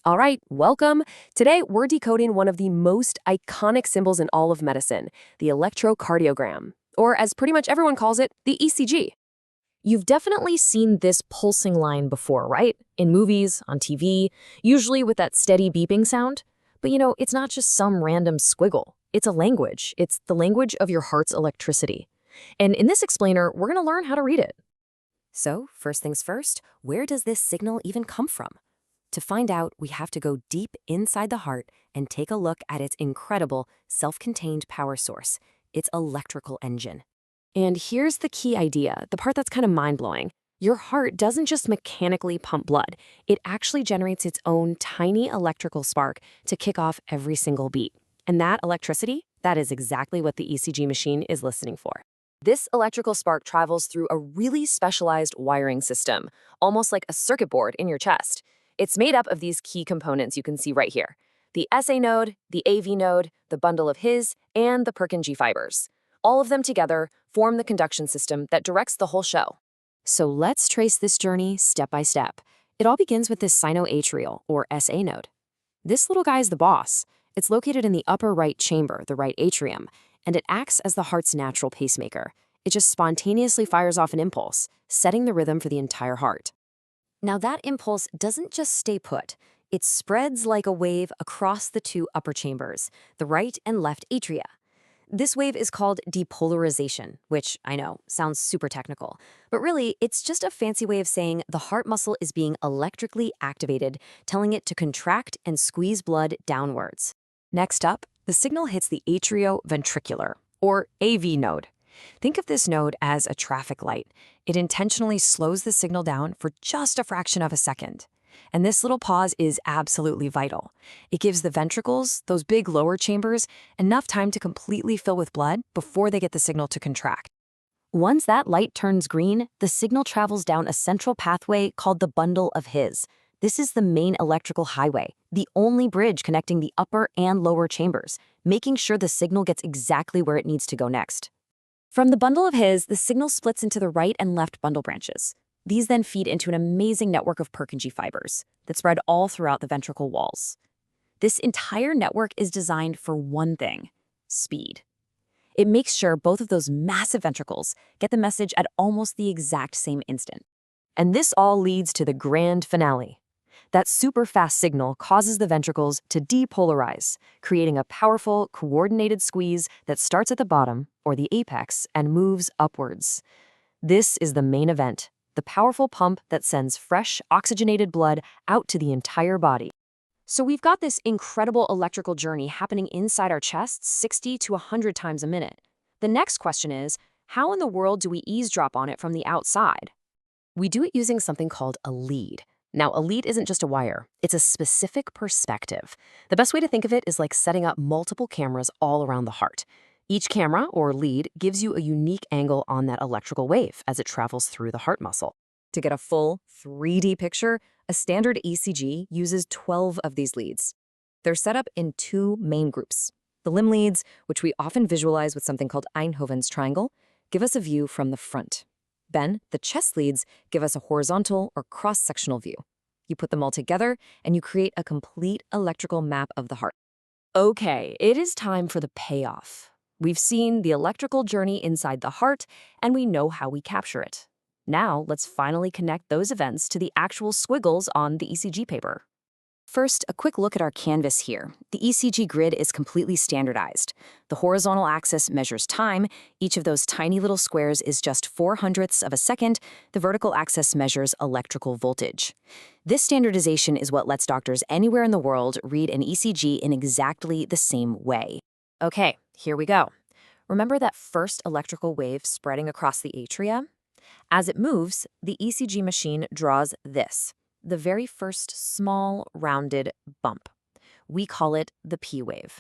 All right, welcome. Today, we're decoding one of the most iconic symbols in all of medicine, the electrocardiogram, or as pretty much everyone calls it, the ECG. You've definitely seen this pulsing line before, right? In movies, on TV, usually with that steady beeping sound. But it's not just some random squiggle. It's a language. It's the language of your heart's electricity. And in this explainer, we're going to learn how to read it. So, first things first, where does this signal even come from? To find out, we have to go deep inside the heart and take a look at its incredible, self-contained power source, its electrical engine. And here's the key idea, the part that's kind of mind-blowing. Your heart doesn't just mechanically pump blood. It actually generates its own tiny electrical spark to kick off every single beat. And that electricity, that is exactly what the ECG machine is listening for. This electrical spark travels through a really specialized wiring system, almost like a circuit board in your chest. It's made up of these key components you can see right here: the SA node, the AV node, the bundle of His, and the Purkinje fibers. All of them together form the conduction system that directs the whole show. So let's trace this journey step by step. It all begins with this sinoatrial, or SA node. This little guy is the boss. It's located in the upper right chamber, the right atrium, and it acts as the heart's natural pacemaker. It just spontaneously fires off an impulse, setting the rhythm for the entire heart. Now that impulse doesn't just stay put. It spreads like a wave across the two upper chambers, the right and left atria. This wave is called depolarization, which I know sounds super technical, but really it's just a fancy way of saying the heart muscle is being electrically activated, telling it to contract and squeeze blood downwards. Next up, the signal hits the atrioventricular, or AV node. Think of this node as a traffic light. It intentionally slows the signal down for just a fraction of a second. And this little pause is absolutely vital. It gives the ventricles, those big lower chambers, enough time to completely fill with blood before they get the signal to contract. Once that light turns green, the signal travels down a central pathway called the bundle of His. This is the main electrical highway, the only bridge connecting the upper and lower chambers, making sure the signal gets exactly where it needs to go next. From the bundle of His, the signal splits into the right and left bundle branches. These then feed into an amazing network of Purkinje fibers that spread all throughout the ventricle walls. This entire network is designed for one thing: speed. It makes sure both of those massive ventricles get the message at almost the exact same instant. And this all leads to the grand finale. That super fast signal causes the ventricles to depolarize, creating a powerful, coordinated squeeze that starts at the bottom, or the apex, and moves upwards. This is the main event, the powerful pump that sends fresh, oxygenated blood out to the entire body. So we've got this incredible electrical journey happening inside our chests 60 to 100 times a minute. The next question is, how in the world do we eavesdrop on it from the outside? We do it using something called a lead. Now, a lead isn't just a wire, it's a specific perspective. The best way to think of it is like setting up multiple cameras all around the heart. Each camera, or lead, gives you a unique angle on that electrical wave as it travels through the heart muscle. To get a full 3D picture, a standard ECG uses 12 of these leads. They're set up in two main groups. The limb leads, which we often visualize with something called Einthoven's triangle, give us a view from the front. Then, the chest leads give us a horizontal or cross-sectional view. You put them all together, and you create a complete electrical map of the heart. Okay, it is time for the payoff. We've seen the electrical journey inside the heart, and we know how we capture it. Now, let's finally connect those events to the actual squiggles on the ECG paper. First, a quick look at our canvas here. The ECG grid is completely standardized. The horizontal axis measures time. Each of those tiny little squares is just 0.04 of a second. The vertical axis measures electrical voltage. This standardization is what lets doctors anywhere in the world read an ECG in exactly the same way. Okay, here we go. Remember that first electrical wave spreading across the atria? As it moves, the ECG machine draws this, the very first small, rounded bump. We call it the P wave.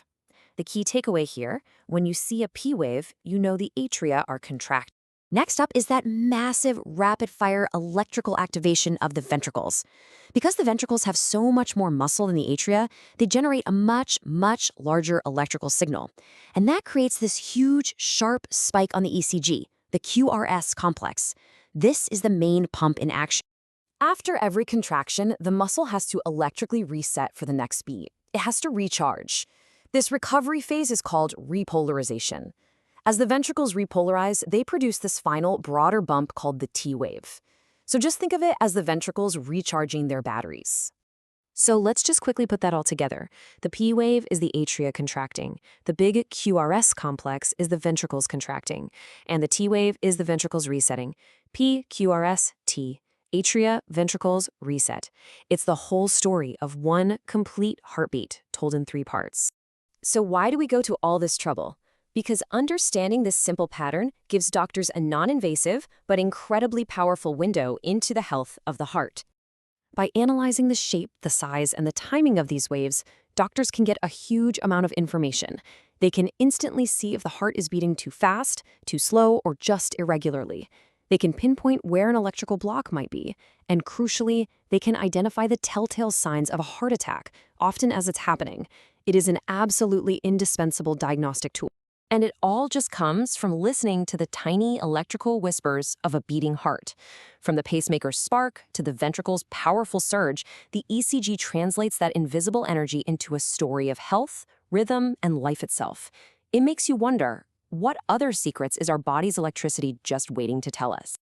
The key takeaway here, when you see a P wave, you know the atria are contracted. Next up is that massive, rapid-fire electrical activation of the ventricles. Because the ventricles have so much more muscle than the atria, they generate a much, much larger electrical signal. And that creates this huge, sharp spike on the ECG, the QRS complex. This is the main pump in action. After every contraction, the muscle has to electrically reset for the next beat. It has to recharge. This recovery phase is called repolarization. As the ventricles repolarize, they produce this final, broader bump called the T wave. So just think of it as the ventricles recharging their batteries. So let's just quickly put that all together. The P wave is the atria contracting. The big QRS complex is the ventricles contracting. And the T wave is the ventricles resetting. P, QRS, T. Atria, ventricles, reset. It's the whole story of one complete heartbeat told in 3 parts. So why do we go to all this trouble? Because understanding this simple pattern gives doctors a non-invasive but incredibly powerful window into the health of the heart. By analyzing the shape, the size, and the timing of these waves, doctors can get a huge amount of information. They can instantly see if the heart is beating too fast, too slow, or just irregularly. They can pinpoint where an electrical block might be. And crucially, they can identify the telltale signs of a heart attack, often as it's happening. It is an absolutely indispensable diagnostic tool. And it all just comes from listening to the tiny electrical whispers of a beating heart. From the pacemaker's spark to the ventricle's powerful surge, the ECG translates that invisible energy into a story of health, rhythm, and life itself. It makes you wonder, what other secrets is our body's electricity just waiting to tell us?